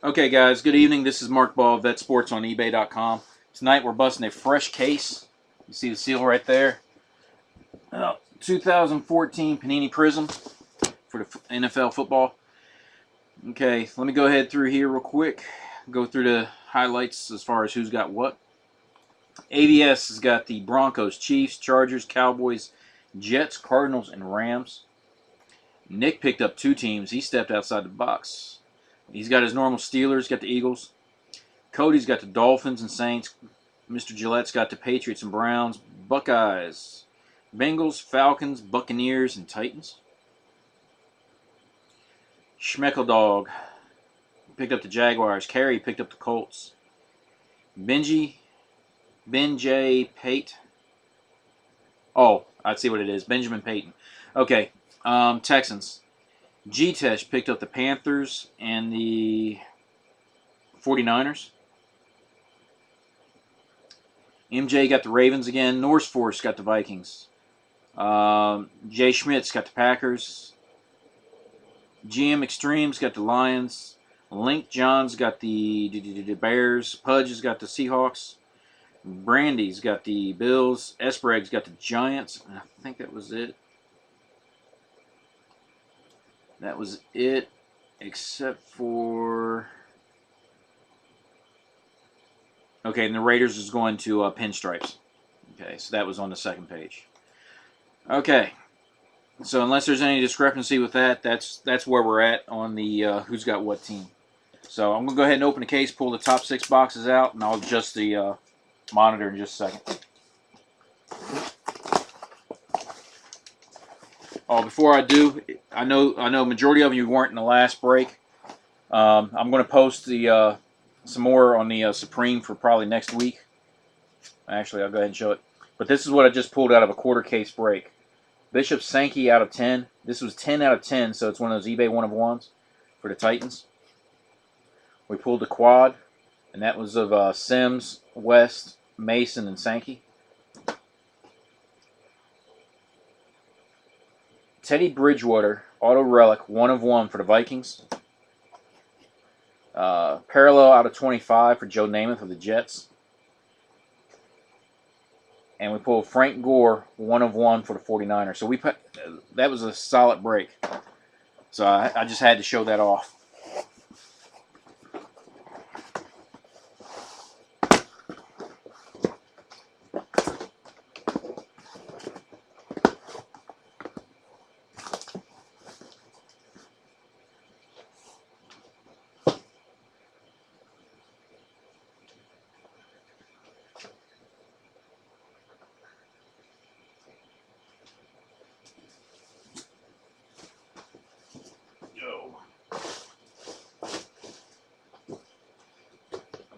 Okay, guys, good evening. This is Mark Ball of VetSports on eBay.com. Tonight we're busting a fresh case. You see the seal right there. 2014 Panini Prizm for the NFL football. Okay, let me go ahead through here real quick. Go through the highlights as far as who's got what. AVS has got the Broncos, Chiefs, Chargers, Cowboys, Jets, Cardinals, and Rams. Nick picked up two teams. He stepped outside the box. He's got his normal Steelers, got the Eagles. Cody's got the Dolphins and Saints. Mr. Gillette's got the Patriots and Browns, Buckeyes, Bengals, Falcons, Buccaneers, and Titans. Schmeckeldog picked up the Jaguars. Carey picked up the Colts. Ben J. Pate. Oh, I see what it is. Benjamin Payton. Okay, Texans. G-Tesh picked up the Panthers and the 49ers. MJ got the Ravens again. Norse Force got the Vikings. Jay Schmidt's got the Packers. GM Extremes got the Lions. Link John's got the Bears. Pudge has got the Seahawks. Brandy's got the Bills. Espereg's got the Giants. I think that was it. That was it, except for... Okay, and the Raiders is going to Pinstripes. Okay, so that was on the second page. Okay, so unless there's any discrepancy with that, that's where we're at on the who's got what team. So I'm going to go ahead and open the case, pull the top 6 boxes out, and I'll adjust the monitor in just a second. Oh, before I do, I know majority of you weren't in the last break. I'm going to post the some more on the Supreme for probably next week. Actually, I'll go ahead and show it. But this is what I just pulled out of a quarter case break. Bishop Sankey out of 10. This was 10 out of 10, so it's one of those eBay 1-of-1s for the Titans. We pulled the quad, and that was of Sims, West, Mason, and Sankey. Teddy Bridgewater, auto relic, 1-of-1 for the Vikings. Parallel out of 25 for Joe Namath of the Jets. And we pulled Frank Gore, 1-of-1 for the 49ers. So that was a solid break. So I just had to show that off.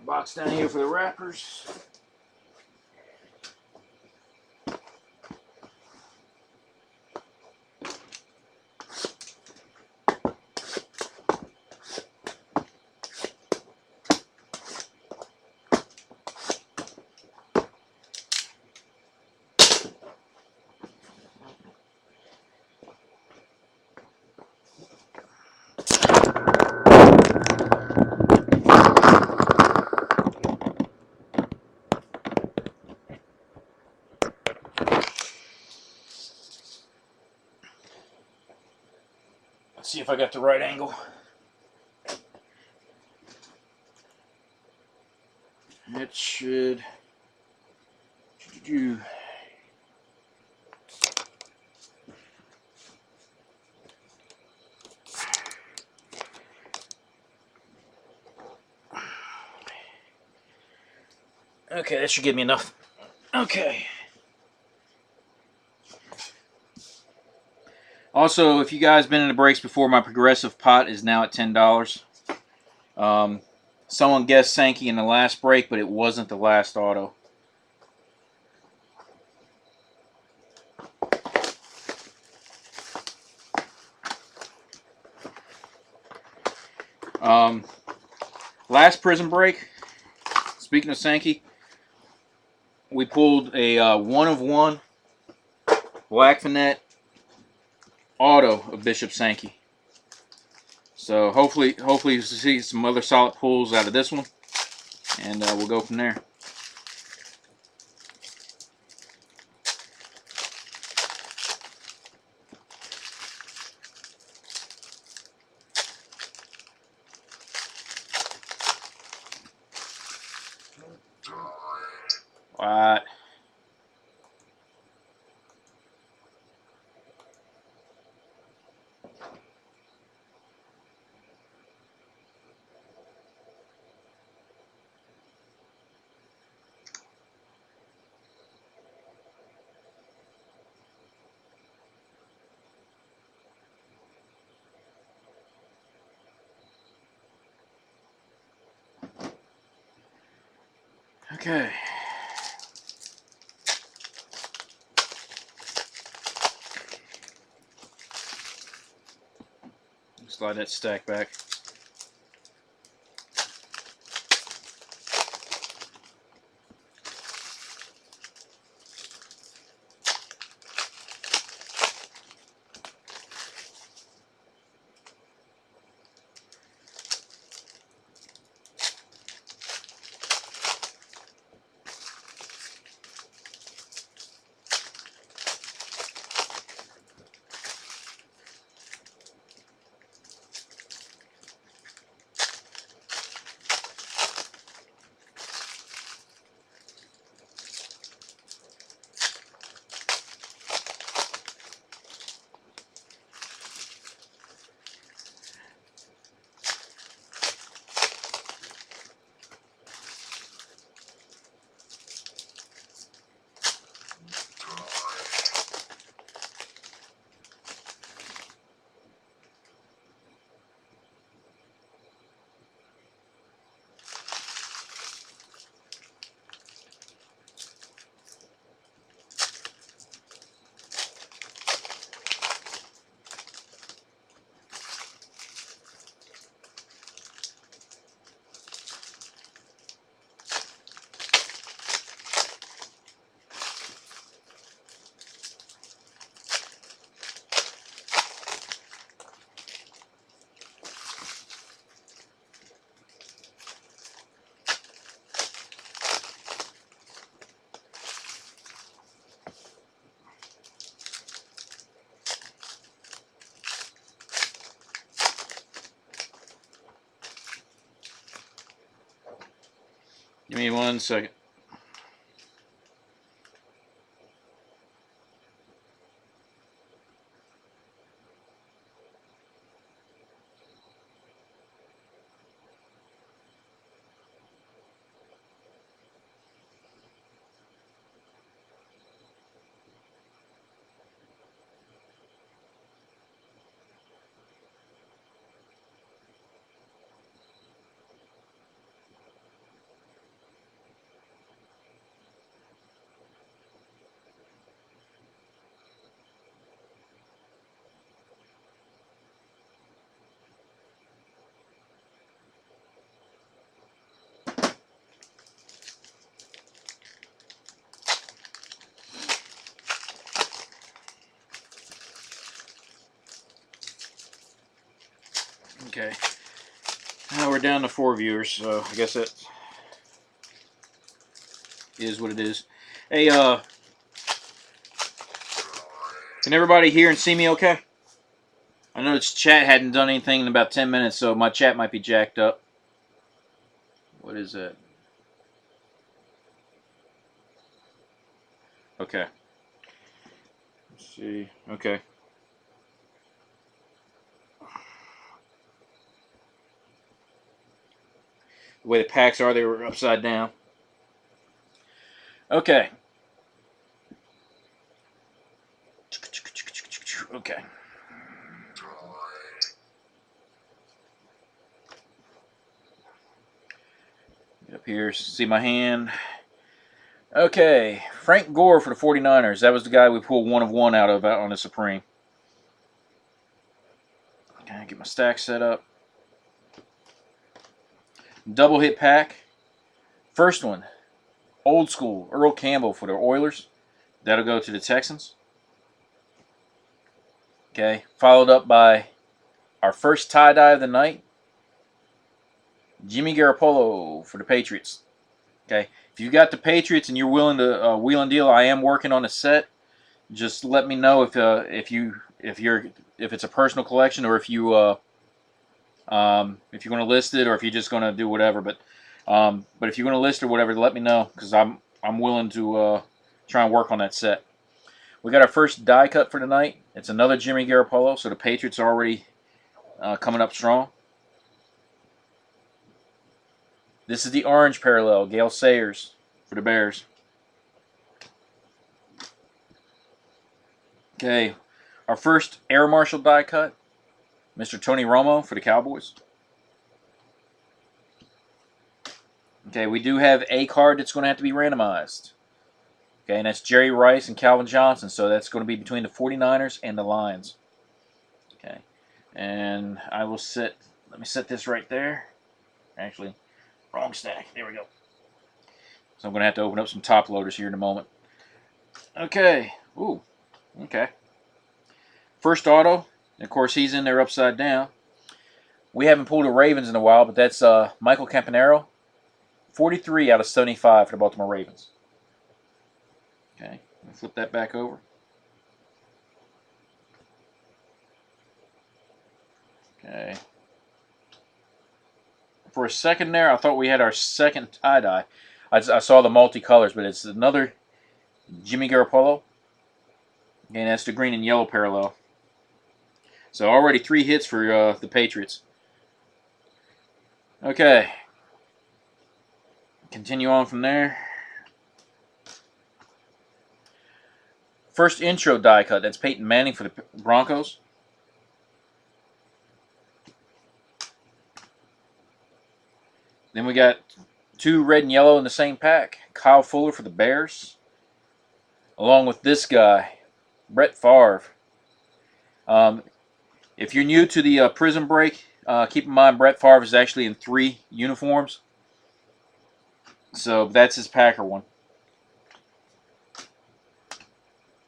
Box down here for the wrappers. Let's see if I got the right angle. It should... Okay, that should give me enough. Okay. Also, if you guys been in the breaks before, my progressive pot is now at $10. Someone guessed Sankey in the last break, but it wasn't the last auto. Last Prizm break, speaking of Sankey, we pulled a 1-of-1 Black Finette auto of Bishop Sankey. So hopefully you see some other solid pulls out of this one, and we'll go from there. What? Okay. Slide that stack back. Give me 1 second. Okay. Now we're down to 4 viewers, so I guess that is what it is. Hey, can everybody hear and see me okay? I know this chat hadn't done anything in about 10 minutes, so my chat might be jacked up. What is that? Okay. Let's see. Okay. The way the packs are, they were upside down. Okay. Okay. Up here, see my hand. Okay. Frank Gore for the 49ers. That was the guy we pulled 1 of 1 out of out on the Supreme. Okay, get my stack set up. Double hit pack. First one, old school, Earl Campbell for the Oilers. That'll go to the Texans. Okay, followed up by our first tie-dye of the night, Jimmy Garoppolo for the Patriots. Okay, if you got the Patriots and you're willing to wheel and deal, I am working on a set. Just let me know if it's a personal collection or if you're going to list it or if you're just going to do whatever. But if you're going to list or whatever, let me know because I'm willing to try and work on that set. We got our first die cut for tonight. It's another Jimmy Garoppolo, so the Patriots are already coming up strong. This is the orange parallel, Gale Sayers for the Bears. Okay, our first Air Marshal die cut, Mr. Tony Romo for the Cowboys. Okay, we do have a card that's going to have to be randomized. Okay, and that's Jerry Rice and Calvin Johnson, so that's going to be between the 49ers and the Lions. Okay, and I will let me set this right there. Actually, wrong stack. There we go. So I'm going to have to open up some top loaders here in a moment. Okay. Ooh. Okay. First auto. Of course, he's in there upside down. We haven't pulled a Ravens in a while, but that's Michael Campanaro. 43 out of 75 for the Baltimore Ravens. Okay. Flip that back over. Okay. For a second there, I thought we had our second tie-dye. I saw the multicolors, but it's another Jimmy Garoppolo. And that's the green and yellow parallel. So already 3 hits for the Patriots. Okay. Continue on from there. First intro die cut. That's Peyton Manning for the Broncos. Then we got 2 red and yellow in the same pack. Kyle Fuller for the Bears. Along with this guy, Brett Favre. If you're new to the Prizm break, keep in mind Brett Favre is actually in 3 uniforms. So that's his Packer one.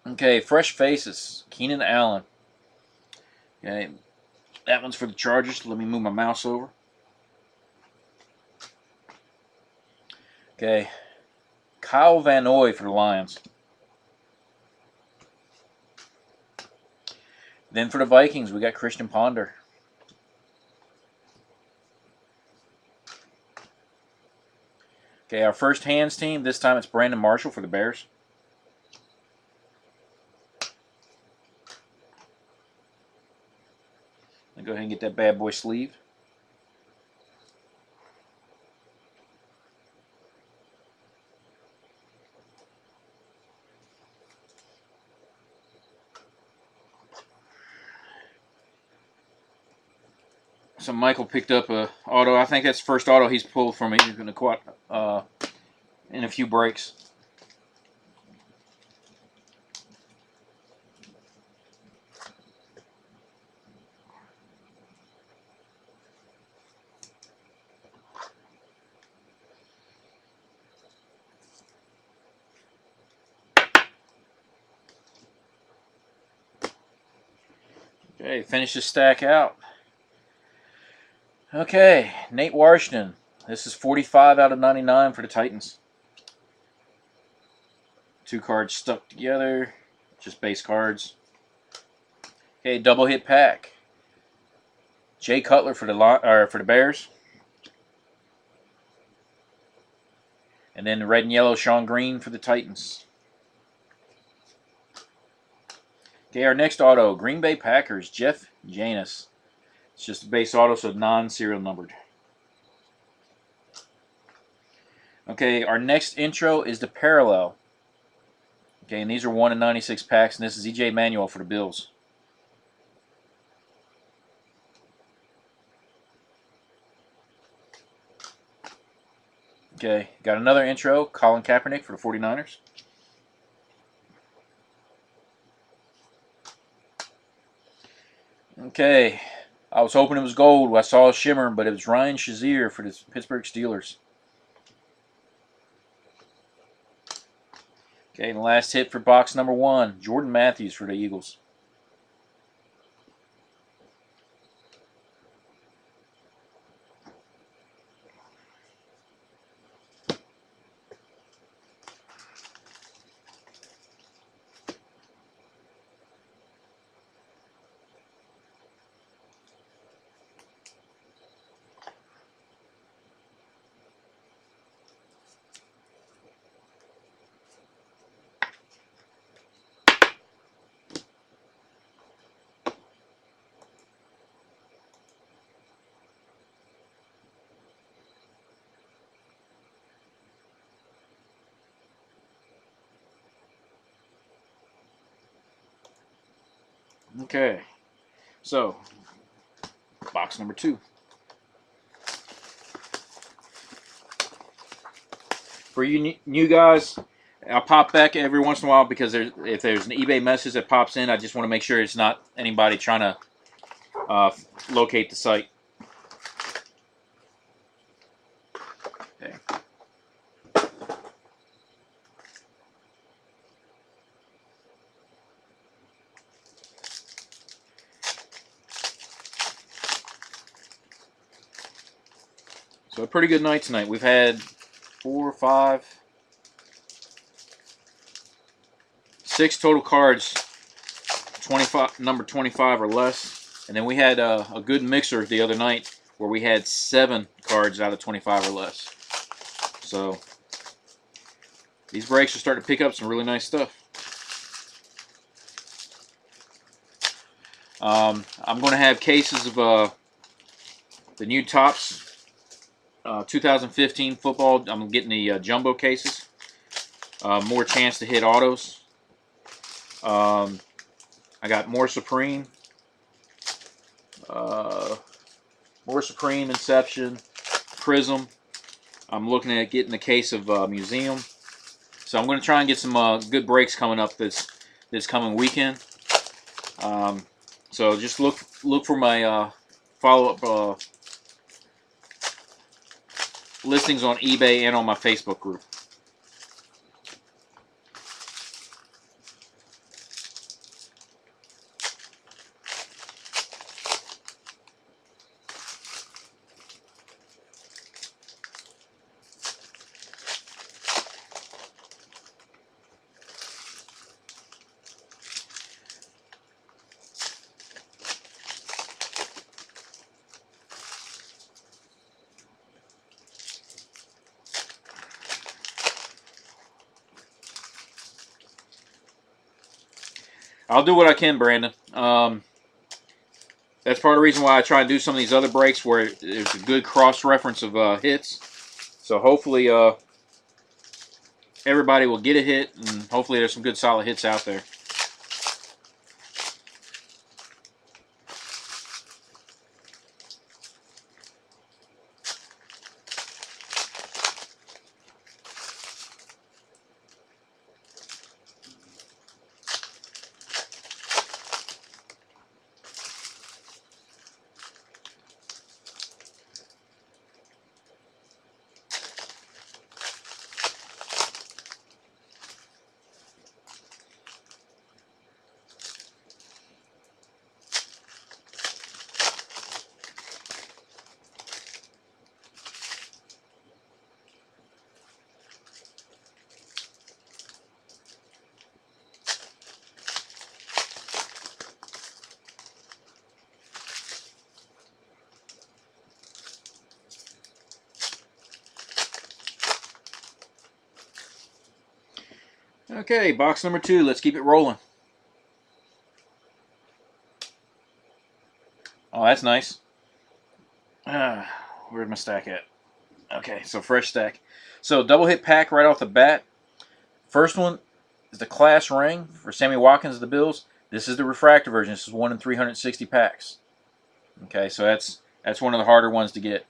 Okay, fresh faces. Keenan Allen. Okay, that one's for the Chargers. Let me move my mouse over. Okay, Kyle Van Noy for the Lions. Then for the Vikings, we got Christian Ponder. Okay, our first hands team, this time it's Brandon Marshall for the Bears. I'll go ahead and get that bad boy sleeved. So Michael picked up a auto. I think that's the first auto he's pulled from me in a few breaks. Okay, finish the stack out. Okay, Nate Washington. This is 45 out of 99 for the Titans. 2 cards stuck together, just base cards. Okay, double hit pack. Jay Cutler for the Bears. And then red and yellow Sean Green for the Titans. Okay, our next auto, Green Bay Packers, Jeff Janis. It's just a base auto, so non-serial numbered. Okay, our next intro is the parallel. Okay, and these are 1 in 96 packs, and this is E.J. Manuel for the Bills. Okay, got another intro, Colin Kaepernick for the 49ers. Okay, I was hoping it was gold. I saw a shimmer, but it was Ryan Shazier for the Pittsburgh Steelers. Okay, and the last hit for box number 1, Jordan Matthews for the Eagles. Okay, so box number 2. For you new guys, I'll pop back every once in a while because if there's an eBay message that pops in, I just want to make sure it's not anybody trying to locate the site. Okay. So a pretty good night tonight. We've had 4, 5, 6 total cards, 25, number 25 or less. And then we had a good mixer the other night where we had 7 cards out of 25 or less. So these breaks are starting to pick up some really nice stuff. I'm going to have cases of the new Topps 2015 football. I'm getting the jumbo cases. More chance to hit autos. I got more Supreme. More Supreme, Inception, Prizm. I'm looking at getting the case of Museum. So I'm going to try and get some good breaks coming up this coming weekend. So just look for my follow-up listings on eBay and on my Facebook group. I'll do what I can, Brandon. That's part of the reason why I try and do some of these other breaks where there's a good cross-reference of hits. So hopefully everybody will get a hit, and hopefully there's some good solid hits out there. Okay, box number 2. Let's keep it rolling. Oh, that's nice. Where's my stack at? Okay, so fresh stack. So double hit pack right off the bat. First one is the class ring for Sammy Watkins of the Bills. This is the refractor version. This is 1 in 360 packs. Okay, so that's one of the harder ones to get.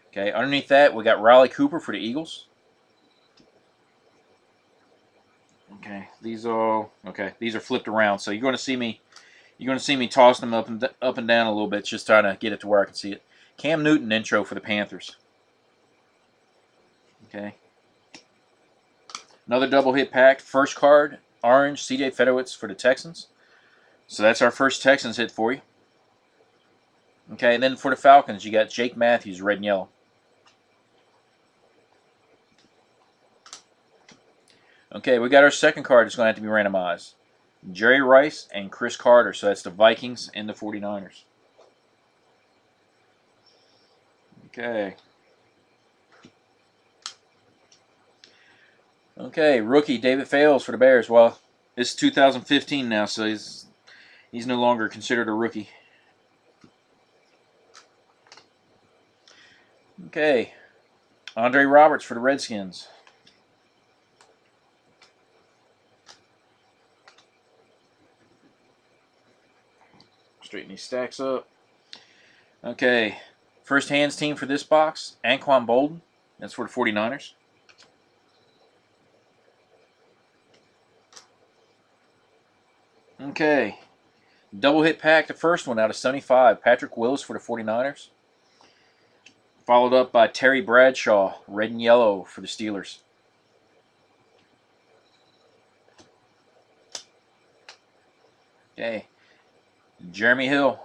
Okay, underneath that we got Riley Cooper for the Eagles. Okay, these are flipped around, so you're going to see me tossing them up and down a little bit, just trying to get it to where I can see it. Cam Newton intro for the Panthers. Okay. Another double hit pack. First card, orange, C.J. Fedowitz for the Texans. So that's our first Texans hit for you. Okay, and then for the Falcons, you got Jake Matthews, red and yellow. Okay, we got our second card that's going to have to be randomized. Jerry Rice and Chris Carter. So that's the Vikings and the 49ers. Okay. Okay, rookie David Fales for the Bears. Well, it's 2015 now, so he's no longer considered a rookie. Okay, Andre Roberts for the Redskins. Straighten these stacks up. Okay, first hands team for this box, Anquan Bolden. That's for the 49ers. Okay, double hit pack, the first one out of 75, Patrick Willis for the 49ers. Followed up by Terry Bradshaw, red and yellow for the Steelers. Okay, Jeremy Hill,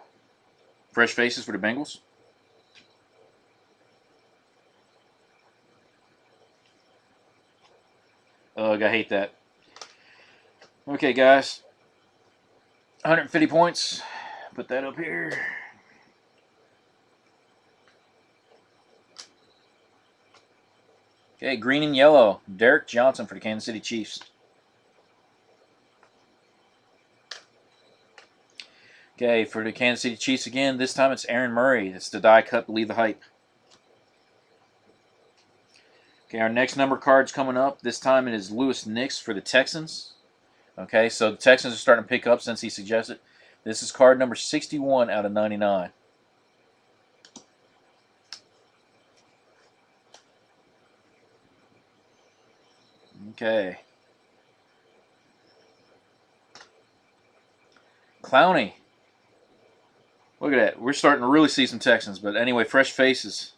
fresh faces for the Bengals. Ugh, I hate that. Okay, guys. 150 points. Put that up here. Okay, green and yellow. Derek Johnson for the Kansas City Chiefs. Okay, for the Kansas City Chiefs again, this time it's Aaron Murray. It's the die cut, believe the hype. Okay, our next number card's coming up. This time it is Lewis Nix for the Texans. Okay, so the Texans are starting to pick up since he suggested. This is card number 61 out of 99. Okay. Clowney. Look at that. We're starting to really see some Texans. But anyway, fresh faces.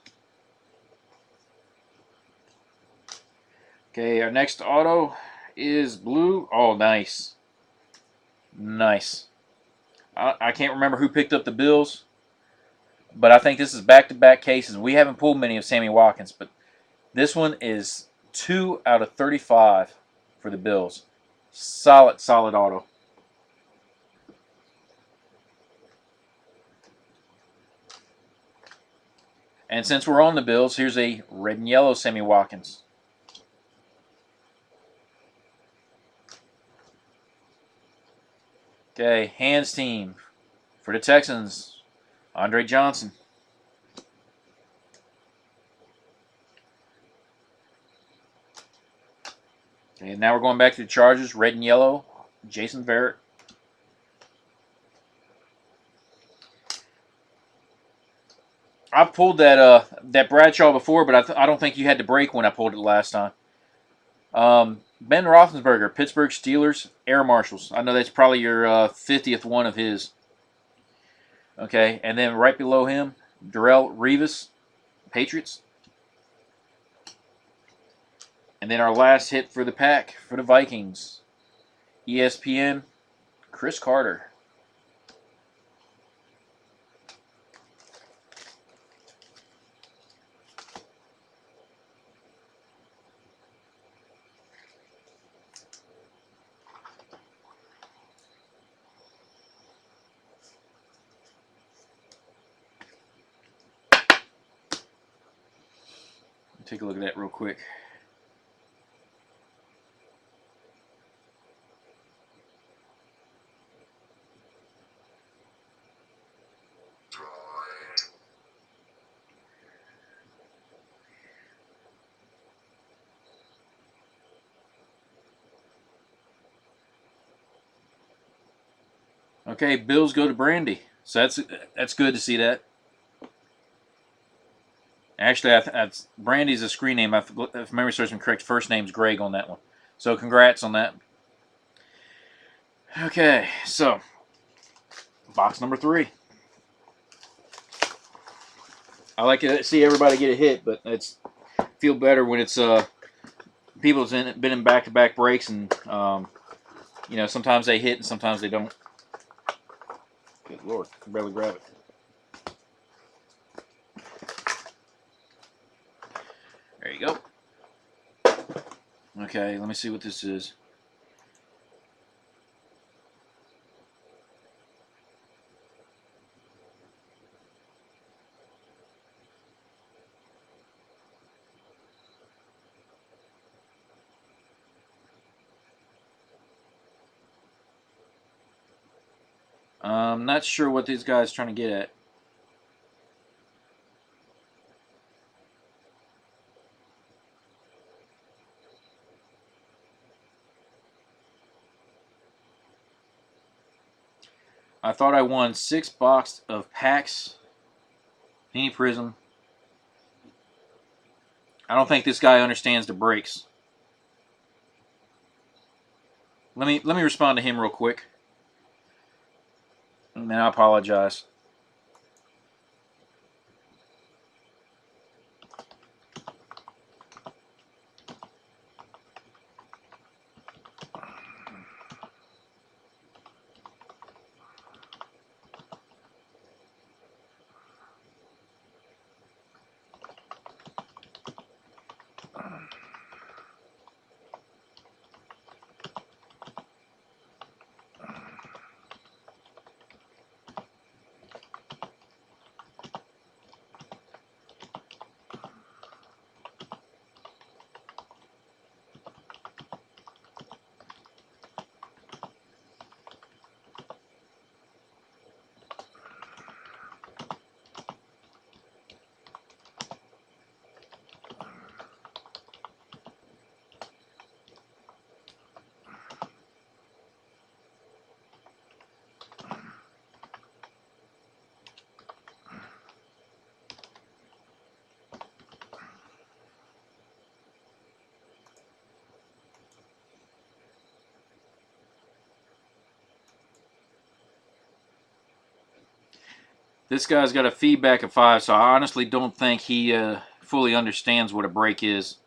Okay, our next auto is blue. Oh, nice. Nice. I can't remember who picked up the Bills, but I think this is back-to-back cases. We haven't pulled many of Sammy Watkins, but this one is 2 out of 35 for the Bills. Solid, solid auto. And since we're on the Bills, here's a red and yellow Sammy Watkins. Okay, hands team for the Texans, Andre Johnson. Okay, now we're going back to the Chargers, red and yellow, Jason Verrett. I've pulled that Bradshaw before, but I don't think you had to break when I pulled it last time. Ben Roethlisberger, Pittsburgh Steelers, Air Marshals. I know that's probably your 50th one of his. Okay, and then right below him, Darrelle Revis, Patriots. And then our last hit for the pack for the Vikings, ESPN, Chris Carter. Take a look at that real quick. Okay, Bills go to Brandy. So that's good to see that. Actually, Brandy's a screen name. If memory serves me correct, first name's Greg on that one. So congrats on that. Okay, so box number 3. I like to see everybody get a hit, but it's feel better when it's people's been in back-to-back breaks, and you know, sometimes they hit and sometimes they don't. Good Lord, I can barely grab it. There you go. Okay, let me see what this is. I'm not sure what these guys are trying to get at. I thought I won 6 boxes of packs. Panini Prizm. I don't think this guy understands the breaks. Let me respond to him real quick. And I apologize. This guy's got a feedback of 5, so I honestly don't think he fully understands what a break is.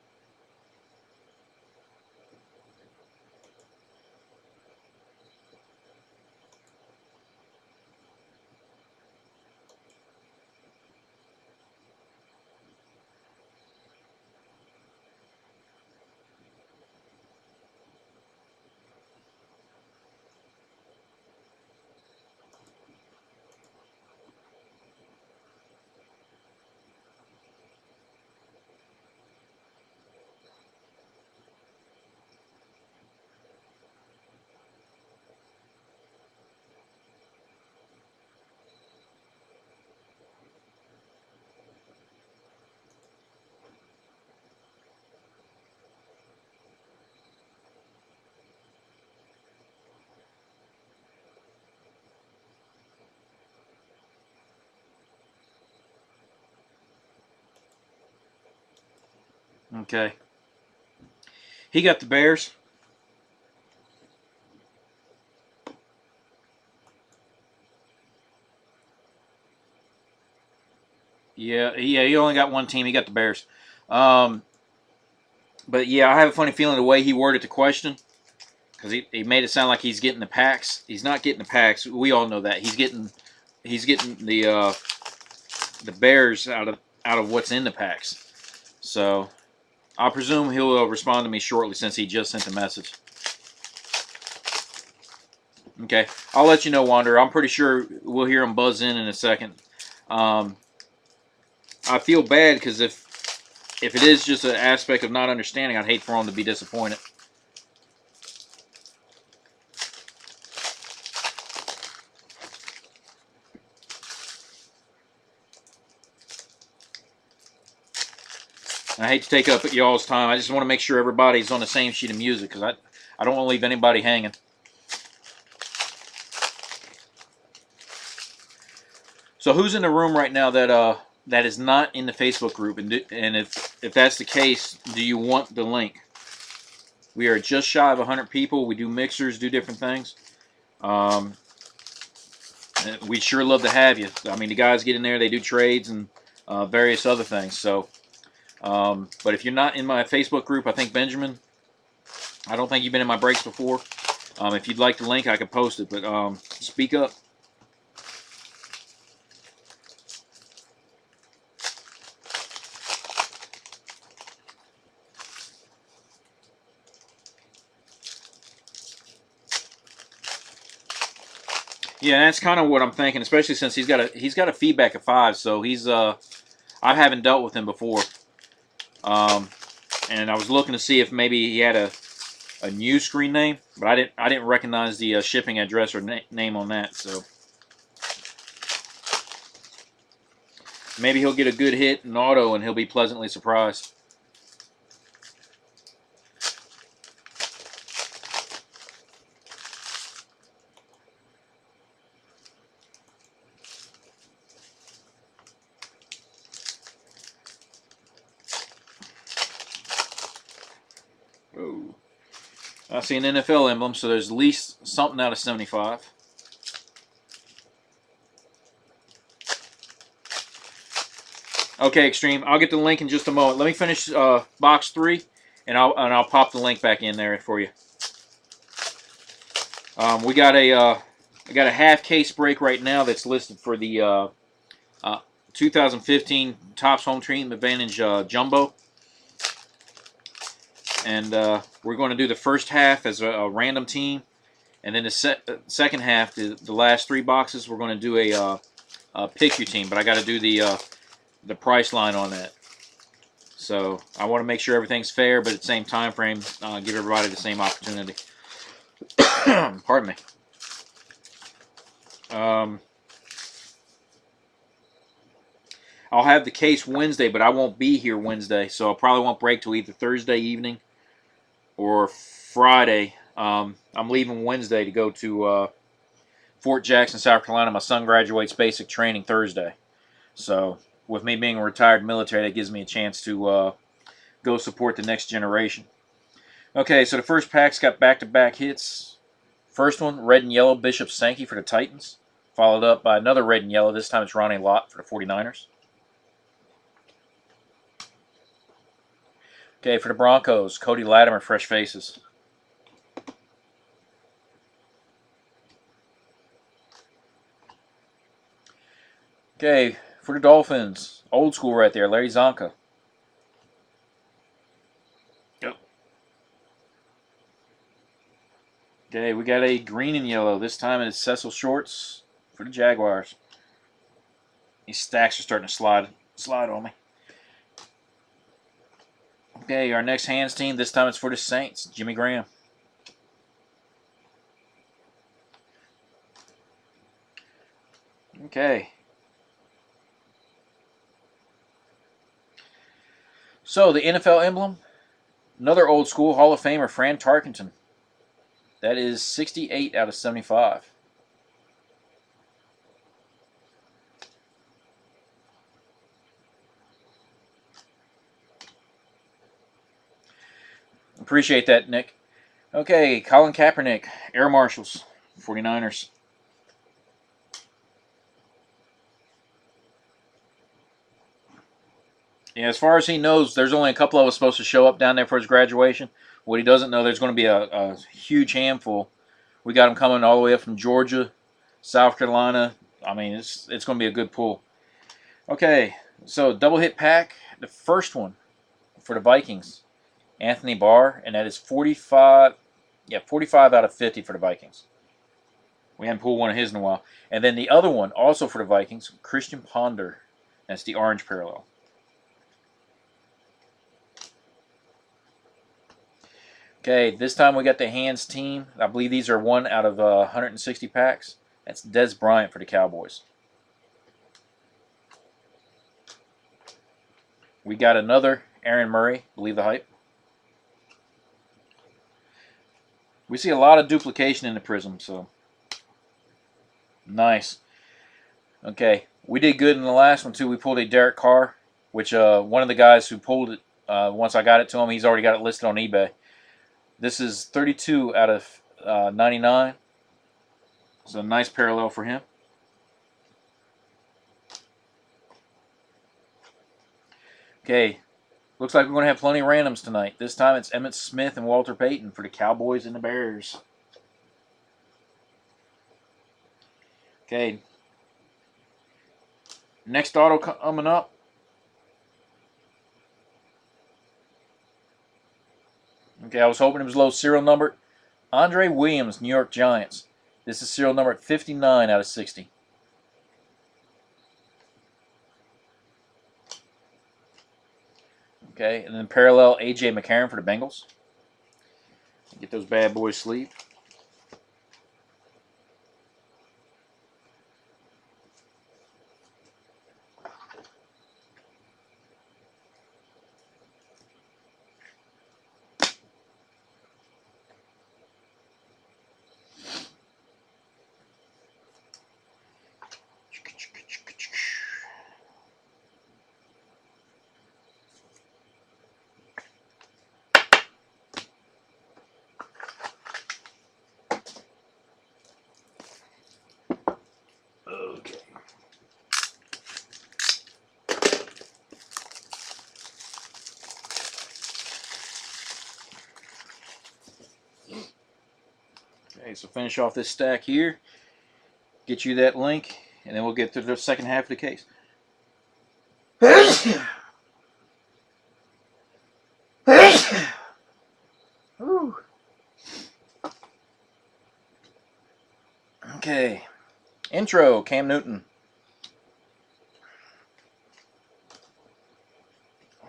Okay. He got the Bears. Yeah, he only got one team. He got the Bears. But yeah, I have a funny feeling the way he worded the question, because he made it sound like he's getting the packs. He's not getting the packs. We all know that. He's getting the Bears out of what's in the packs. So I'll presume he'll respond to me shortly since he just sent the message. Okay, I'll let you know, Wander. I'm pretty sure we'll hear him buzz in a second. I feel bad because if it is just an aspect of not understanding, I'd hate for him to be disappointed. I hate to take up y'all's time. I just want to make sure everybody's on the same sheet of music because I don't want to leave anybody hanging. So who's in the room right now that is not in the Facebook group? And if that's the case, do you want the link? We are just shy of 100 people. We do mixers, do different things. We'd sure love to have you. I mean, the guys get in there, they do trades and various other things. So, but if you're not in my Facebook group, I think Benjamin, I don't think you've been in my breaks before. If you'd like the link, I could post it. But speak up. Yeah, that's kind of what I'm thinking, especially since he's got a feedback of 5, so he's I haven't dealt with him before, and I was looking to see if maybe he had a new screen name, but I didn't recognize the shipping address or name on that, so maybe he'll get a good hit in auto and he'll be pleasantly surprised. I see an NFL emblem, so there's at least something out of 75. Okay, Extreme. I'll get the link in just a moment. Let me finish box 3, and I'll pop the link back in there for you. We got a half case break right now that's listed for the 2015 Topps Home Team Advantage Jumbo, and we're going to do the first half as a random team, and then the second half, the last 3 boxes, we're going to do a pick your team. But I got to do the price line on that. So I want to make sure everything's fair, but at the same time frame, give everybody the same opportunity. Pardon me. I'll have the case Wednesday, but I won't be here Wednesday, so I probably won't break till either Thursday evening or Friday. I'm leaving Wednesday to go to Fort Jackson, South Carolina. My son graduates basic training Thursday. So with me being a retired military, that gives me a chance to go support the next generation. Okay, so the first pack's got back-to-back hits. First one, red and yellow, Bishop Sankey for the Titans. Followed up by another red and yellow. This time it's Ronnie Lott for the 49ers. Okay, for the Broncos, Cody Latimer, fresh faces. Okay, for the Dolphins, old school right there, Larry Zonka. Yep. Okay, we got a green and yellow. This time it's Cecil Shorts for the Jaguars. These stacks are starting to slide on me. Okay, our next hands team, this time it's for the Saints, Jimmy Graham. Okay. So, the NFL emblem, another old school Hall of Famer, Fran Tarkenton. That is 68 out of 75. Appreciate that, Nick. Okay, Colin Kaepernick, Air Marshals, 49ers. Yeah, as far as he knows, there's only a couple of us supposed to show up down there for his graduation. What he doesn't know, there's going to be a huge handful. We got them coming all the way up from Georgia, South Carolina. I mean, it's going to be a good pull. Okay, so double hit pack. The first one for the Vikings, Anthony Barr, and that is 45. Yeah, 45 out of 50 for the Vikings. We haven't pulled one of his in a while. And then the other one, also for the Vikings, Christian Ponder. That's the orange parallel. Okay, this time we got the hands team. I believe these are 1 out of 160 packs. That's Des Bryant for the Cowboys. We got another Aaron Murray, believe the hype. We see a lot of duplication in the Prizm, so nice. Okay, we did good in the last one too. We pulled a Derek Carr, which one of the guys who pulled it, once I got it to him, he's already got it listed on eBay. This is 32 out of 99. So a nice parallel for him. Okay, looks like we're going to have plenty of randoms tonight. This time it's Emmitt Smith and Walter Payton for the Cowboys and the Bears. Okay, next auto coming up. Okay, I was hoping it was low serial number. Andre Williams, New York Giants. This is serial number 59 out of 60. Okay, and then parallel A.J. McCarron for the Bengals. Get those bad boys sleeved. so finish off this stack here. Get you that link, and then we'll get to the second half of the case. Okay. Intro, Cam Newton.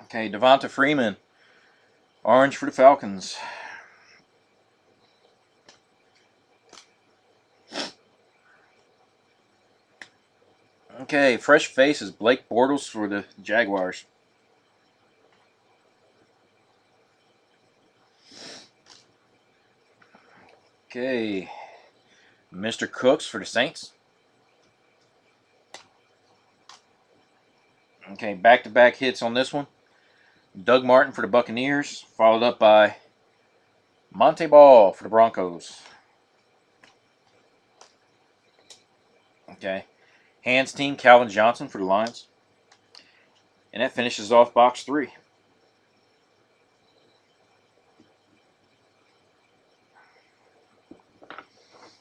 Okay, Devonta Freeman. Orange for the Falcons. Okay, fresh faces. Blake Bortles for the Jaguars. Okay, Mr. Cooks for the Saints. Okay, back-to-back hits on this one. Doug Martin for the Buccaneers, followed up by Monte Ball for the Broncos. Okay, Hands team, Calvin Johnson for the Lions. And that finishes off box 3.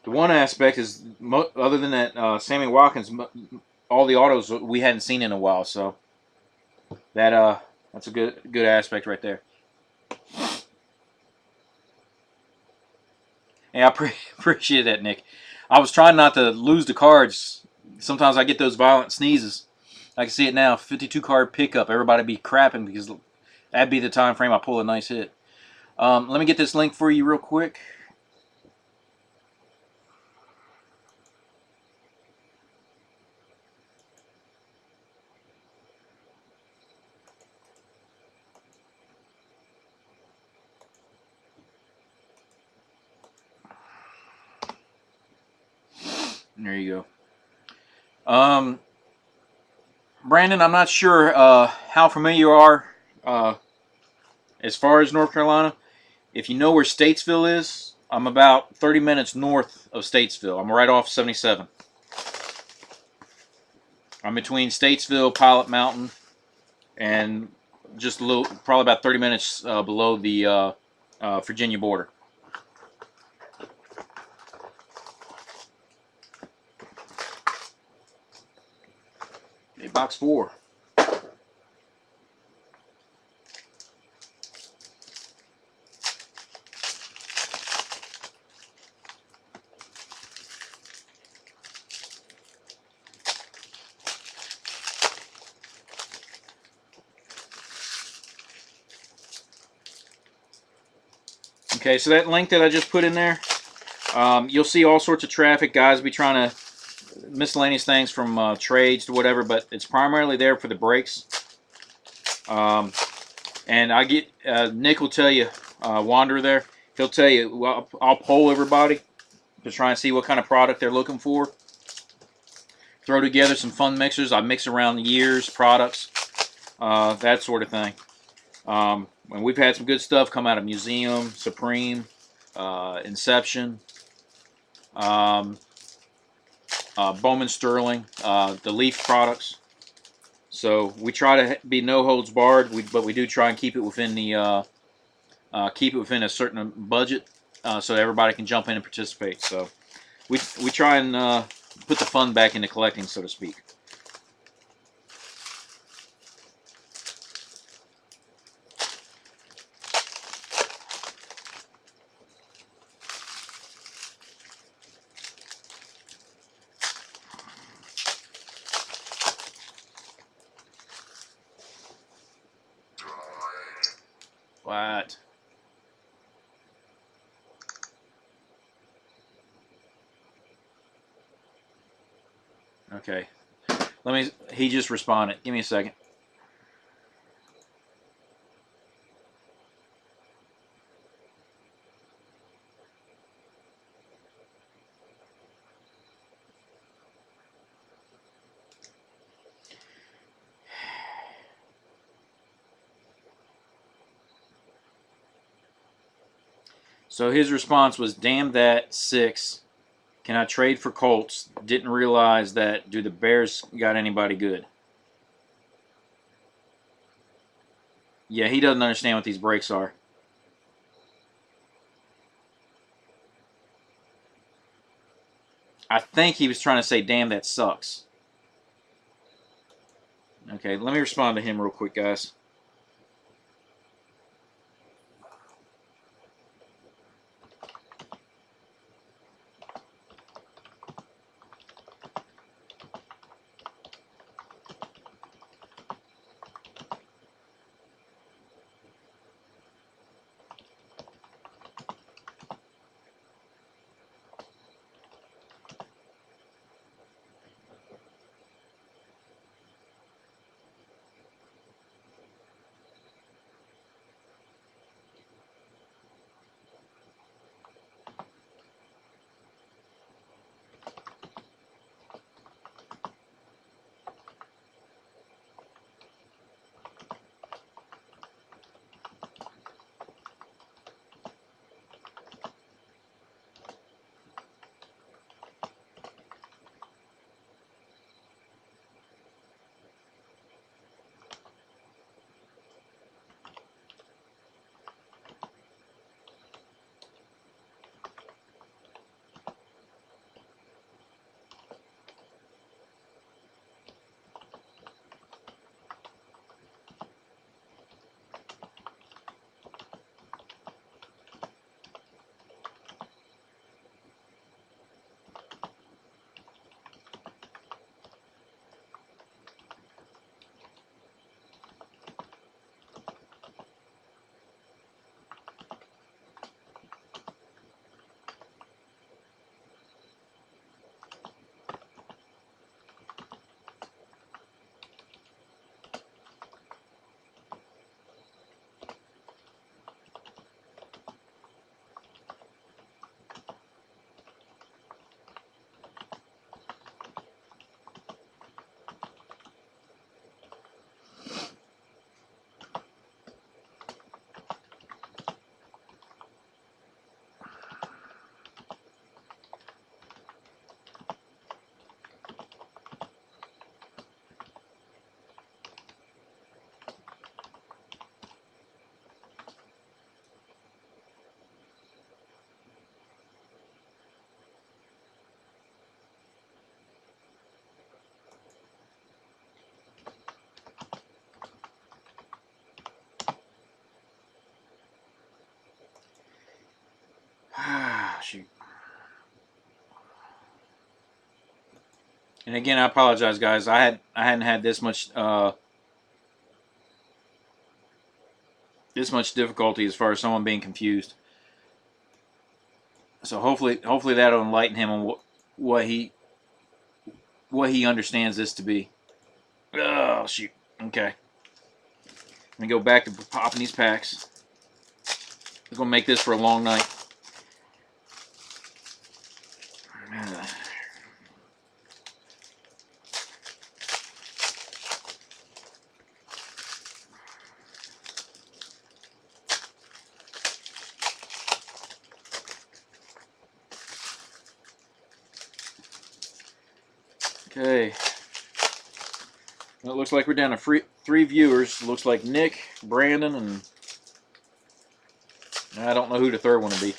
The one aspect is, other than that Sammy Watkins, all the autos we hadn't seen in a while, so that's a good aspect right there. Yeah, I appreciate that, Nick. I was trying not to lose the cards. Sometimes I get those violent sneezes. I can see it now. 52 card pickup. Everybody be crapping because that'd be the time frame I pull a nice hit. Let me get this link for you real quick. There you go. Brandon, I'm not sure how familiar you are as far as North Carolina. If you know where Statesville is, I'm about 30 minutes north of Statesville. I'm right off 77. I'm between Statesville, Pilot Mountain, and just a little, probably about 30 minutes below the Virginia border. Okay, box 4. Okay, so that link that I just put in there, you'll see all sorts of traffic. Guys be trying to miscellaneous things from trades to whatever, but it's primarily there for the breaks. And I get Nick will tell you, Wander there, he'll tell you. Well, I'll poll everybody to try and see what kind of product they're looking for. Throw together some fun mixers. I mix around years, products, that sort of thing. And we've had some good stuff come out of Museum, Supreme, Inception, Bowman Sterling, the Leaf products. So we try to be no holds barred, but we do try and keep it within the a certain budget, so everybody can jump in and participate. So we try and put the fun back into collecting, so to speak. What? Okay. He just responded. Give me a second. So his response was, "Damn that, 6. Can I trade for Colts? Didn't realize that. Do the Bears got anybody good?" Yeah, he doesn't understand what these breaks are. I think he was trying to say, damn, that sucks. Okay, let me respond to him real quick, guys. Shoot. And again, I apologize, guys. I hadn't had this much difficulty as far as someone being confused. So hopefully that'll enlighten him on what he understands this to be. Oh shoot. Okay. Let me go back to popping these packs. We're gonna make this for a long night. Okay. Well, it looks like we're down to three viewers. Looks like Nick, Brandon, and I don't know who the third one will be.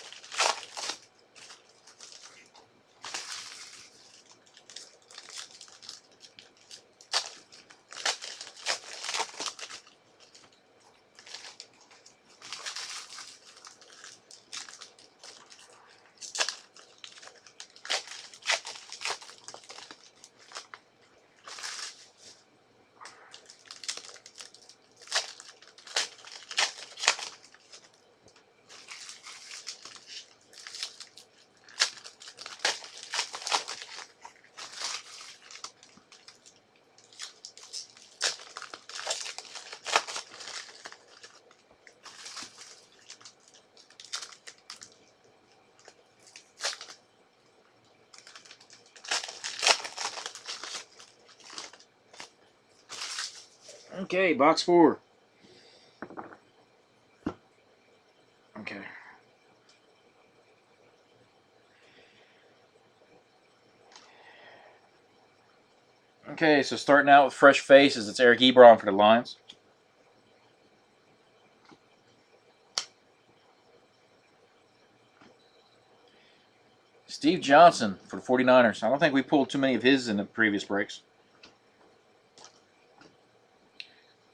Okay, box 4. Okay. Okay, so starting out with fresh faces, it's Eric Ebron for the Lions. Steve Johnson for the 49ers. I don't think we pulled too many of his in the previous breaks.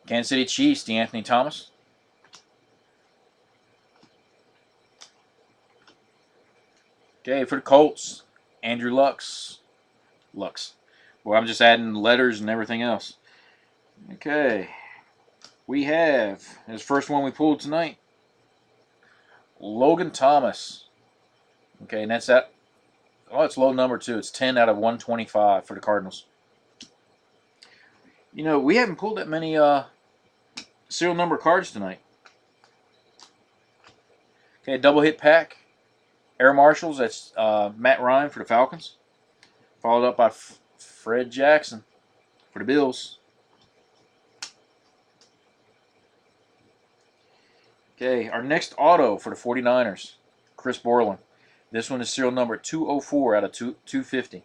Kansas City Chiefs, DeAnthony Thomas. Okay, for the Colts, Andrew Lux. Well, I'm just adding letters and everything else. Okay. We have, his first one we pulled tonight, Logan Thomas. Okay, and that's that. Oh, it's low number too. It's 10 out of 125 for the Cardinals. You know, we haven't pulled that many serial number cards tonight. Okay, double hit pack. Air Marshals, that's Matt Ryan for the Falcons. Followed up by Fred Jackson for the Bills. Okay, our next auto for the 49ers, Chris Borland. This one is serial number 204 out of 250.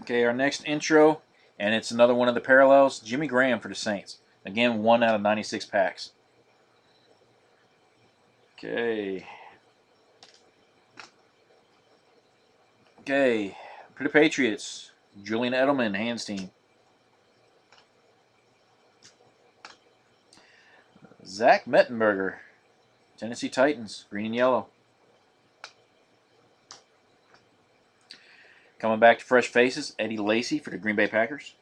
Okay, our next intro, and it's another one of the parallels, Jimmy Graham for the Saints. Again, 1 out of 96 packs. Okay. Okay, for the Patriots, Julian Edelman, Hands team. Zach Mettenberger, Tennessee Titans, green and yellow. Coming back to fresh faces, Eddie Lacy for the Green Bay Packers.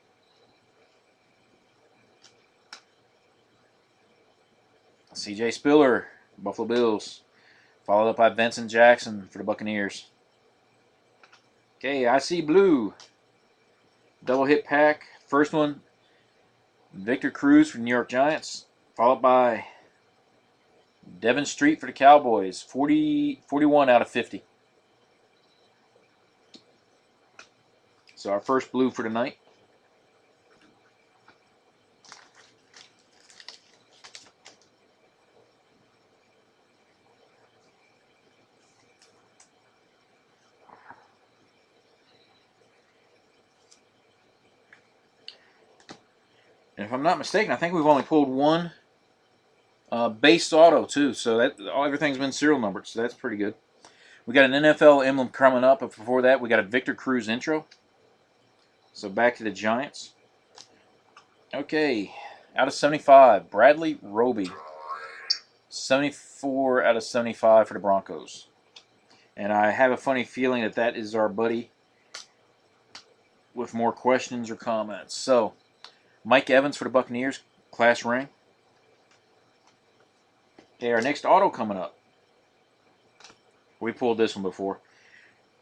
C.J. Spiller, Buffalo Bills. Followed up by Vincent Jackson for the Buccaneers. Okay, I see blue. Double hit pack. First one, Victor Cruz for the New York Giants. Followed by Devin Street for the Cowboys. 41 out of 50. So our first blue for tonight. And if I'm not mistaken, I think we've only pulled one base auto too. So that everything's been serial numbered. So that's pretty good. We got an NFL emblem coming up, but before that, we got a Victor Cruz intro. So back to the Giants. Okay, out of 75, Bradley Roby. 74 out of 75 for the Broncos. And I have a funny feeling that that is our buddy with more questions or comments. So, Mike Evans for the Buccaneers, class ring. Okay, our next auto coming up. We pulled this one before.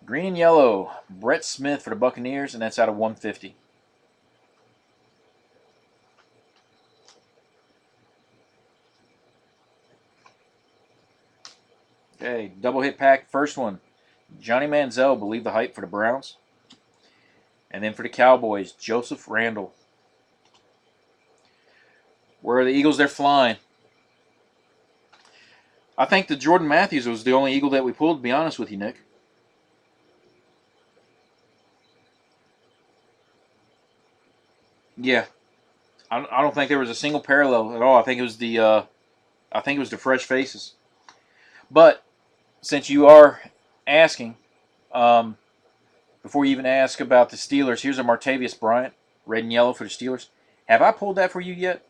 Green and yellow, Brett Smith for the Buccaneers, and that's out of 150. Okay, double hit pack. First one, Johnny Manziel, Believe the Hype for the Browns. And then for the Cowboys, Joseph Randall. Where are the Eagles? They're flying. I think the Jordan Matthews was the only Eagle that we pulled, to be honest with you, Nick. Yeah. I don't think there was a single parallel at all. I think it was the fresh faces. But since you are asking, before you even ask about the Steelers, here's a Martavius Bryant, red and yellow for the Steelers. Have I pulled that for you yet?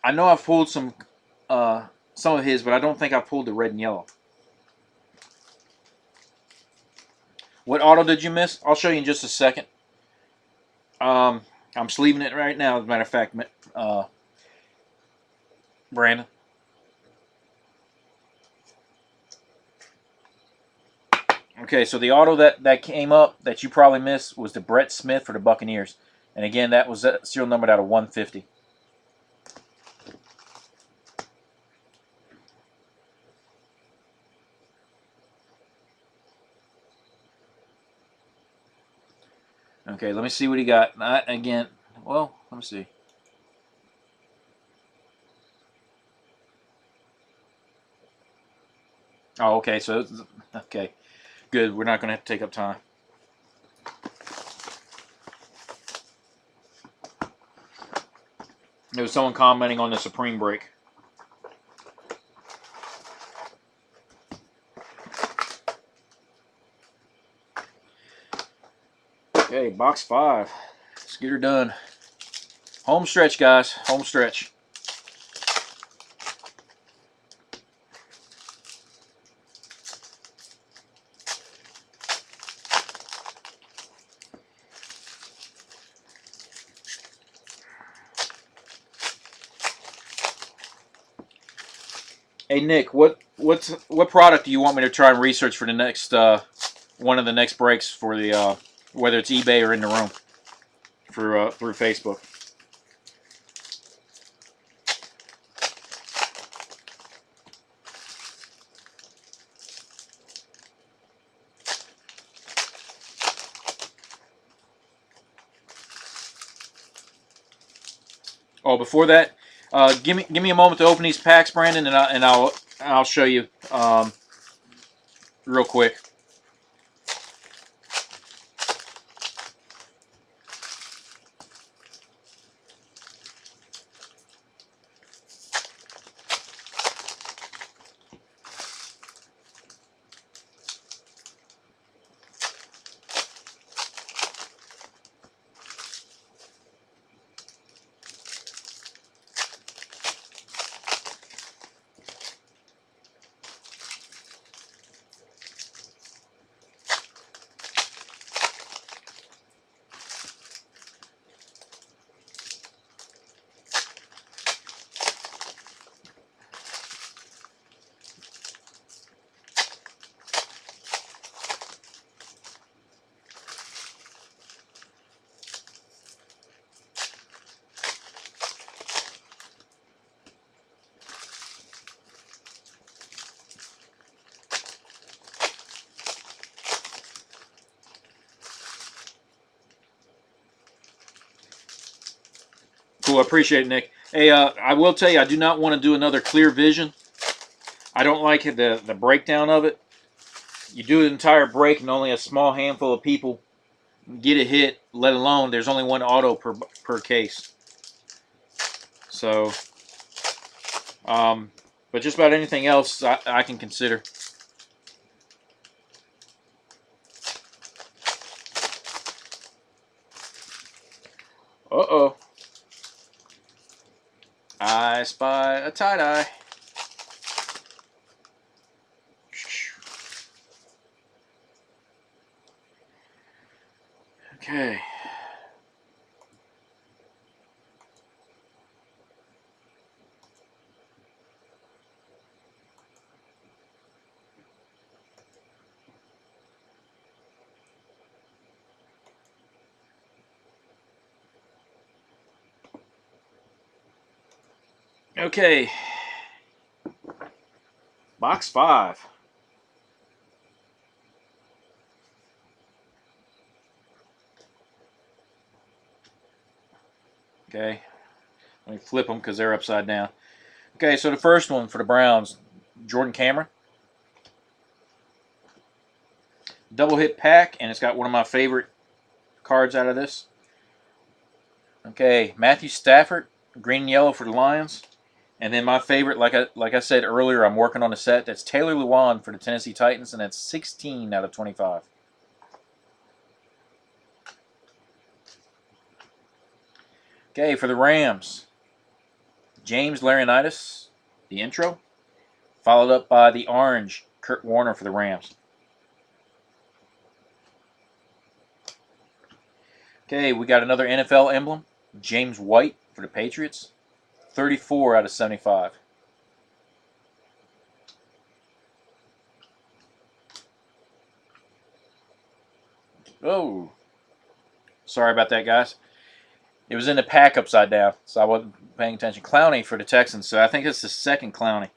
I know I've pulled some of his, but I don't think I've pulled the red and yellow. What auto did you miss? I'll show you in just a second. I'm sleeving it right now, as a matter of fact, Brandon. Okay, so the auto that came up that you probably missed was the Brett Smith for the Buccaneers. And again, that was serial numbered out of 150. Okay, let me see what he got. Again, well, let me see. Oh, okay, so, okay. Good, we're not going to have to take up time. There was someone commenting on the Supreme break. Okay, box 5. Let's get her done. Home stretch, guys. Home stretch. Hey Nick, what product do you want me to try and research for the next one of the next breaks for the whether it's eBay or in the room for through Facebook? Oh, before that, give me a moment to open these packs, Brandon, and I'll show you real quick. Cool, I appreciate it, Nick. Hey, I will tell you, I do not want to do another clear vision. I don't like the breakdown of it. You do an entire break and only a small handful of people get a hit, let alone there's only one auto per case. So, but just about anything else I can consider. Uh-oh. I spy a tie-dye. Okay. Okay. Box 5. Okay. Let me flip them because they're upside down. Okay, so the first one for the Browns, Jordan Cameron. Double hit pack, and it's got one of my favorite cards out of this. Okay, Matthew Stafford, green and yellow for the Lions. And then my favorite, like I said earlier, I'm working on a set. That's Taylor Lewan for the Tennessee Titans, and that's 16 out of 25. Okay, for the Rams, James Laurinaitis, the intro, followed up by the orange, Kurt Warner for the Rams. Okay, we got another NFL emblem, James White for the Patriots, 34 out of 75. Oh, sorry about that, guys. It was in the pack upside down, so I wasn't paying attention. Clowney for the Texans, so I think it's the second Clowney.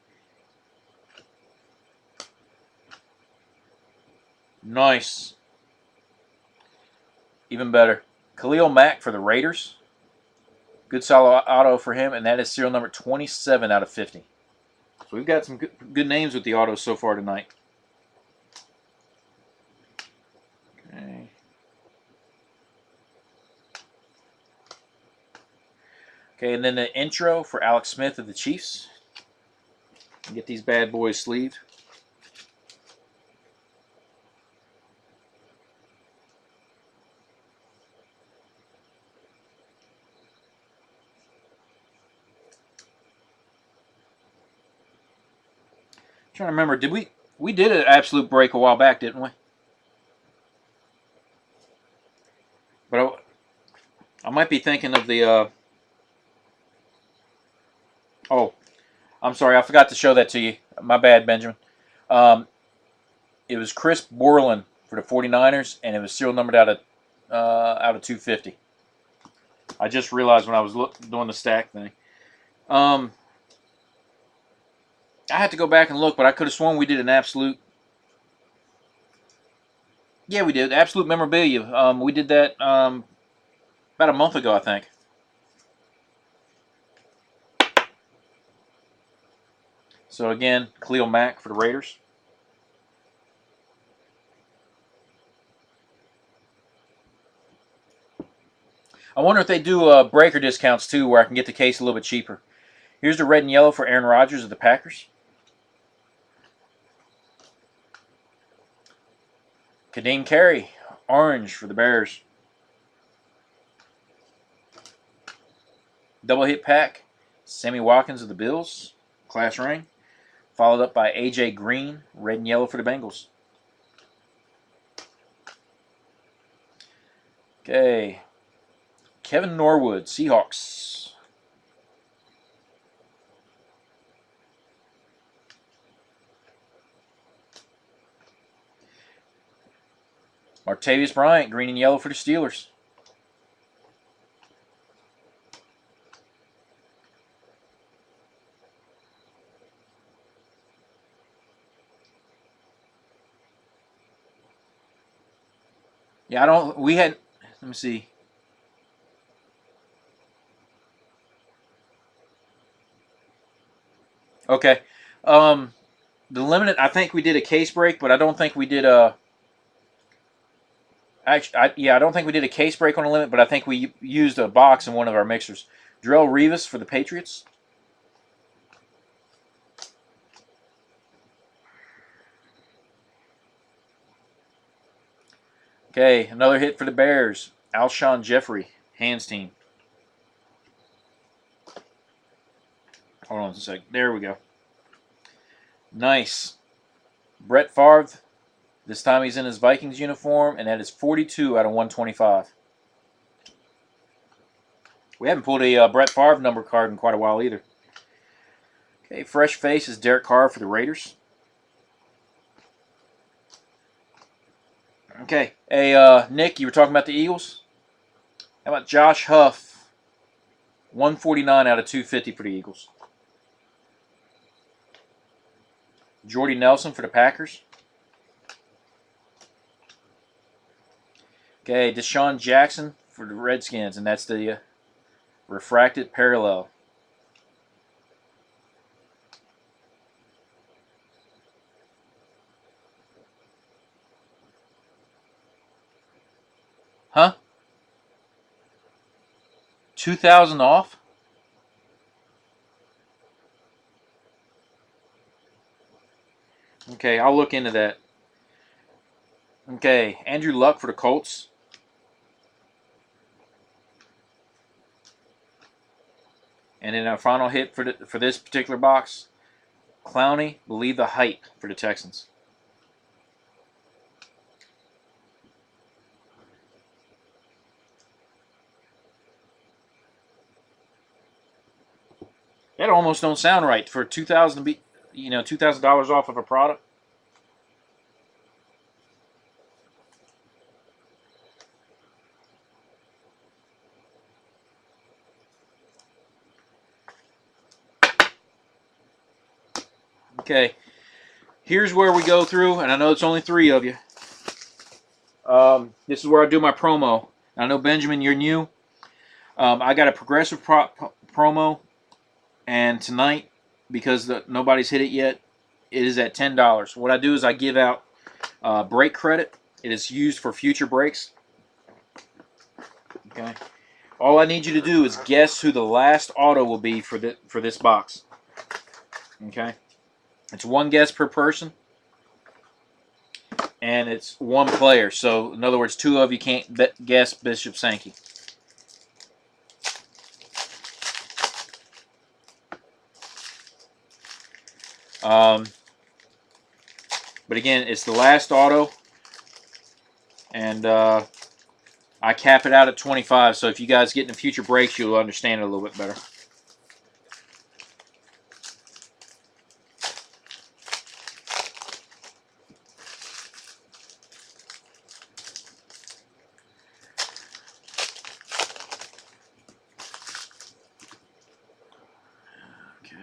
Nice. Even better. Khalil Mack for the Raiders. Good solid auto for him, and that is serial number 27 out of 50. So we've got some good names with the autos so far tonight. Okay. Okay, and then the intro for Alex Smith of the Chiefs. Get these bad boys sleeved. trying to remember, did we did an absolute break a while back, didn't we? But I might be thinking of the. Oh, I'm sorry, I forgot to show that to you. My bad, Benjamin. Um, it was Chris Borland for the 49ers, and it was serial numbered out of 250. I just realized when I was doing the stack thing. I had to go back and look, but I could have sworn we did an absolute. Yeah, we did absolute memorabilia. We did that about a month ago, I think. So again, Khalil Mack for the Raiders. I wonder if they do breaker discounts too, where I can get the case a little bit cheaper. Here's the red and yellow for Aaron Rodgers of the Packers. Kadeem Carey, orange for the Bears. Double hit pack, Sammy Watkins of the Bills, class ring. Followed up by A.J. Green, red and yellow for the Bengals. Okay. Kevin Norwood, Seahawks. Martavius Bryant, green and yellow for the Steelers. Yeah, I don't. We had. Let me see. Okay. The limited. I think we did a case break, but I don't think we did a. Actually, I don't think we did a case break on a limit, but I think we used a box in one of our mixers. Darrelle Revis for the Patriots. Okay, another hit for the Bears. Alshon Jeffrey, hands team. Hold on a sec. There we go. Nice. Brett Favre. This time he's in his Vikings uniform, and that is 42 out of 125. We haven't pulled a Brett Favre number card in quite a while either. Okay, fresh face is Derek Carr for the Raiders. Okay, hey Nick, you were talking about the Eagles. How about Josh Huff? 149 out of 250 for the Eagles. Jordy Nelson for the Packers. Okay, Deshaun Jackson for the Redskins, and that's the refracted parallel. Huh? 2,000 off? Okay, I'll look into that. Okay, Andrew Luck for the Colts. And then our final hit for this particular box, Clowney, Believe the Hype for the Texans. That almost don't sound right for 2,000 to be, $2,000 off of a product. Okay, here's where we go through, and I know it's only 3 of you. This is where I do my promo. I know, Benjamin, you're new. I got a progressive promo, and tonight, because nobody's hit it yet, it is at $10. What I do is I give out break credit. It is used for future breaks. Okay. All I need you to do is guess who the last auto will be for this box. Okay. It's 1 guess per person, and it's 1 player. So, in other words, 2 of you can't guess Bishop Sankey. But again, it's the last auto, and I cap it out at 25. So if you guys get in future breaks, you'll understand it a little bit better. Okay.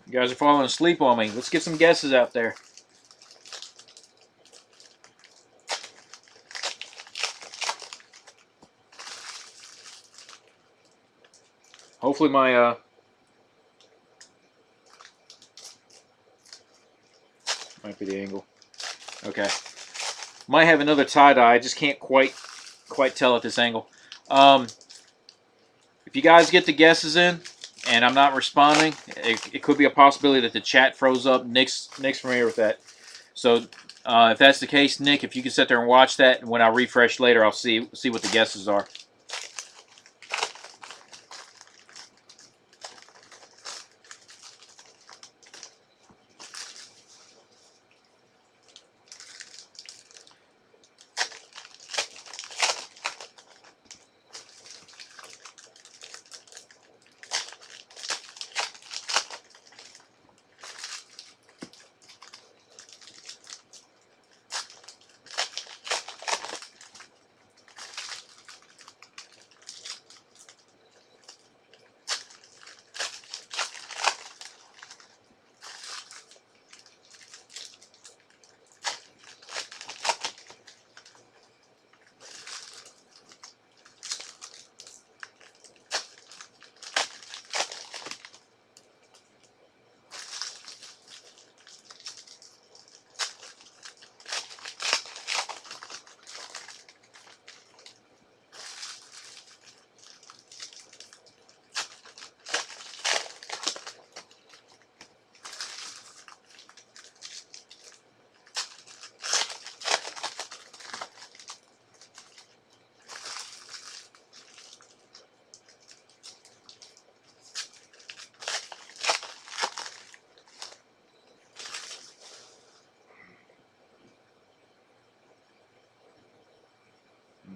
You guys are falling asleep on me. Let's get some guesses out there. Hopefully my might be the angle. Okay. Might have another tie-dye. I just can't quite tell at this angle. If you guys get the guesses in and I'm not responding, it could be a possibility that the chat froze up. Nick's familiar with that. So if that's the case, Nick, if you can sit there and watch that, and when I refresh later, I'll see what the guesses are.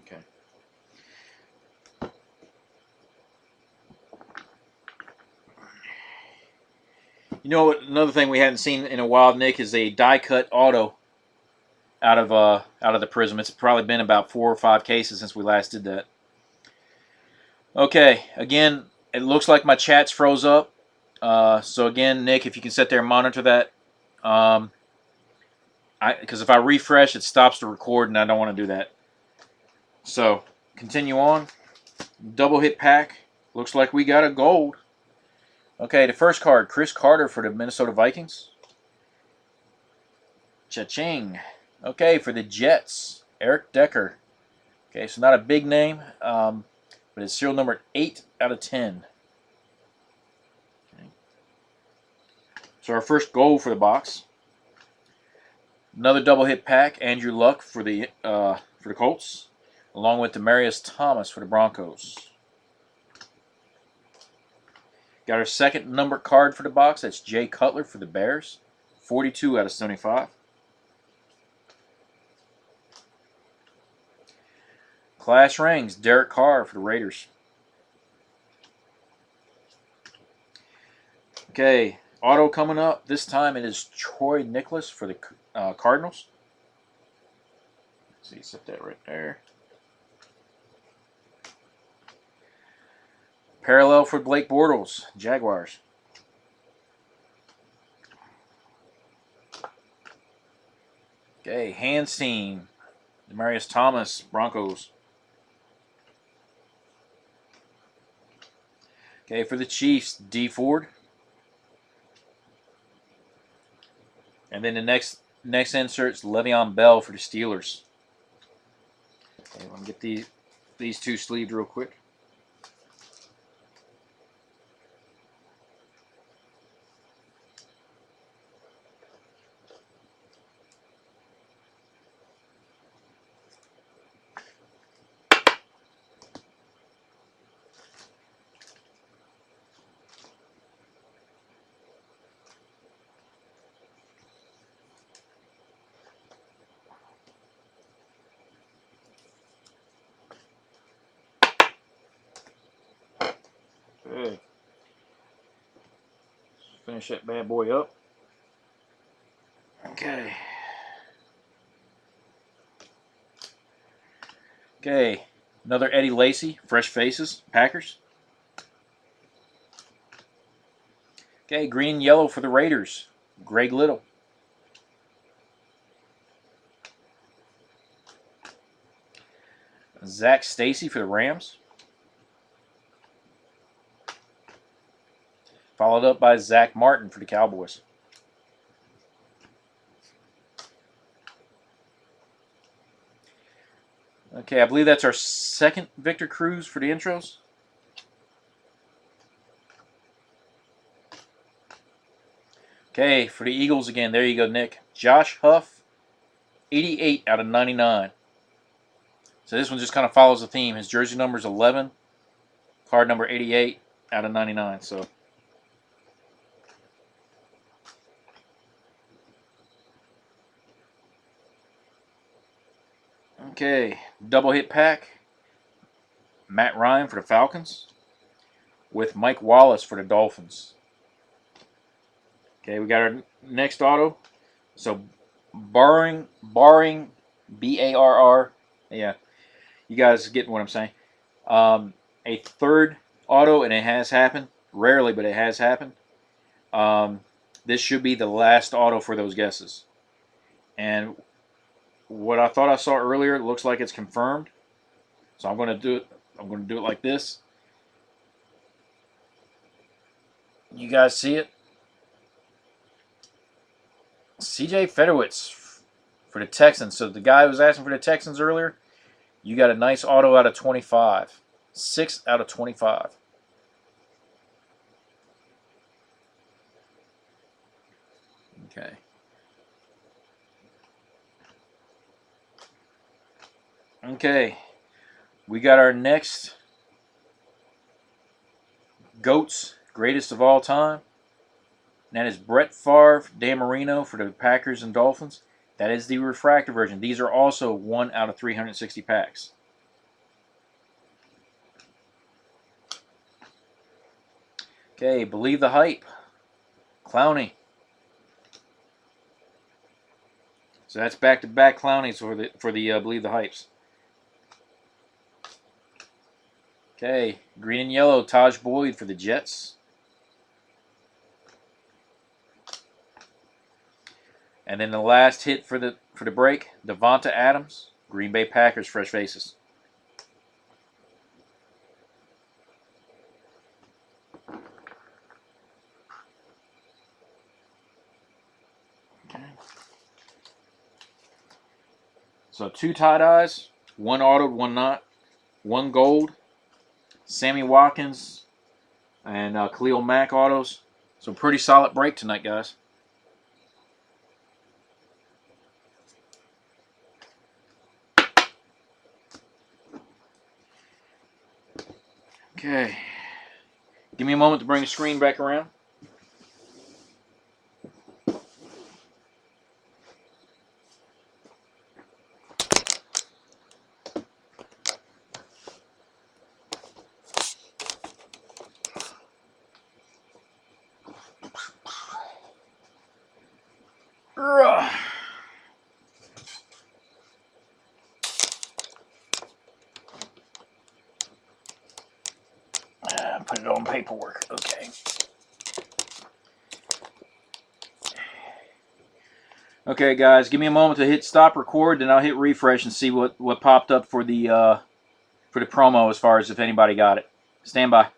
Okay. You know what? Another thing we hadn't seen in a while, Nick, is a die cut auto out of the Prizm. It's probably been about 4 or 5 cases since we last did that. Okay, again, it looks like my chat's froze up. So again, Nick, if you can sit there and monitor that, because if I refresh, it stops the record, and I don't want to do that. So continue on. Double hit pack. Looks like we got a gold. Okay, the first card, Chris Carter for the Minnesota Vikings. Cha-ching. Okay, for the Jets, Eric Decker. Okay, so not a big name, but it's serial number 8 out of 10. Okay. So our first gold for the box. Another double hit pack, Andrew Luck for the Colts, along with Demarius Thomas for the Broncos. Got our second number card for the box. That's Jay Cutler for the Bears, 42 out of 75. Class rings, Derek Carr for the Raiders. Okay, auto coming up. This time it is Troy Nicholas for the Cardinals. Let's see, set that right there. Parallel for Blake Bortles, Jaguars. Okay, hands team, Demarius Thomas, Broncos. Okay, for the Chiefs, D Ford. And then the next insert's Le'Veon Bell for the Steelers. Okay, I'm gonna get these two sleeved real quick. Okay. Finish that bad boy up. Okay. Okay. Another Eddie Lacy, Fresh Faces, Packers. Okay, green and yellow for the Raiders, Greg Little. Zach Stacy for the Rams. Followed up by Zach Martin for the Cowboys. Okay, I believe that's our second Victor Cruz for the intros. Okay, for the Eagles again, there you go, Nick. Josh Huff, 88 out of 99. So this one just kind of follows the theme. His jersey number is 11, card number 88 out of 99. So okay, double hit pack. Matt Ryan for the Falcons with Mike Wallace for the Dolphins. Okay, we got our next auto. So barring BARR, yeah, you guys get what I'm saying. A third auto, and it has happened. Rarely, but it has happened. This should be the last auto for those guesses. And what I thought I saw earlier, it looks like it's confirmed. So I'm going to do it. I'm going to do it like this. You guys see it? CJ Fedorowicz for the Texans. So the guy who was asking for the Texans earlier, you got a nice auto out of 25. 6 out of 25. Okay. Okay. We got our next GOATs, greatest of all time. And that is Brett Favre, Dan Marino for the Packers and Dolphins. That is the refractor version. These are also 1 out of 360 packs. Okay, Believe the Hype. Clowney. So that's back-to-back Clowneys for the Believe the Hypes. Okay, green and yellow, Taj Boyd for the Jets. And then the last hit for the break, Devonta Adams, Green Bay Packers, Fresh Faces. Okay. So 2 tie-dyes, 1 autoed, 1 not, 1 gold, Sammy Watkins, and Khalil Mack autos. So pretty solid break tonight, guys. Okay. Give me a moment to bring the screen back around. Put it on paperwork. Okay. Okay, guys, give me a moment to hit stop record, then I'll hit refresh and see what popped up for the promo as far as if anybody got it. Stand by.